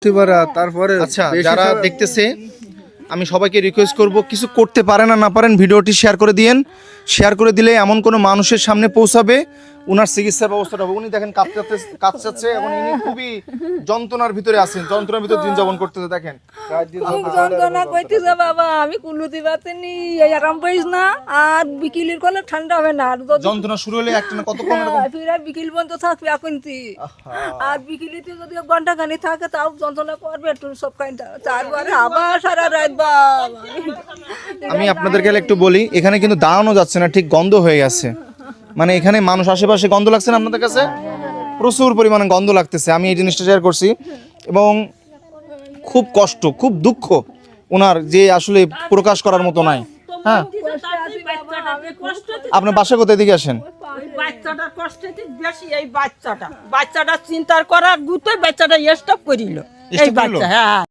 করতে পারা তারপরে আচ্ছা যারা দেখতেছে আমি সবাইকে রিকোয়েস্ট করব কিছু করতে পারেন না পারেন ভিডিওটি শেয়ার করে দিয়েন শেয়ার করে দিলে এমন কোনো মানুষের সামনে পৌঁছাবে উনার চিকিৎসার ব্যবস্থাটা হবে উনি দেখেন কাঁপছে এখন ইনি খুবই যন্ত্রণার ভিতরে আছেন যন্ত্রণার ভিতরে দিন যাপন করতেছে দেখেন যন্ত্রণা কইতেছে বাবা আমি কুলুতি পাতেনি আরাম পাইস না আর বিকেলের কলে ঠান্ডা হবে না আর যন্ত্রণা শুরু হলে একটা না কতক্ষণ ফিরে বিকেল পর্যন্ত থাকবে এখনই আর বিকেলিতে যদি ঘন্টা খানি থাকে তাও যন্ত্রণা করবে একটু সব খাইটা তারপরে আবার সারা রাত বাবা আমি আপনাদেরকে একটু বলি এখানে কিন্তু দাঁড়ানো যাচ্ছে না ঠিক গন্ধ হয়ে গেছে মানে এখানে মানুষ আশেপাশে গন্ধ লাগছে না আপনাদের কাছে প্রচুর পরিমাণে গন্ধ লাগতেছে আমি এই জিনিসটা শেয়ার করছি এবং খুব কষ্ট খুব দুঃখ ওনার যে আসলে প্রকাশ করার মতো নাই হ্যাঁ আপনার বাসা কোথায় দিকে আসেন বাচ্চাটার কষ্ট বেশি এই বাচ্চাটা চিন্তা করার গুতে বাচ্চাটা স্টপ করিল এই বাচ্চা হ্যাঁ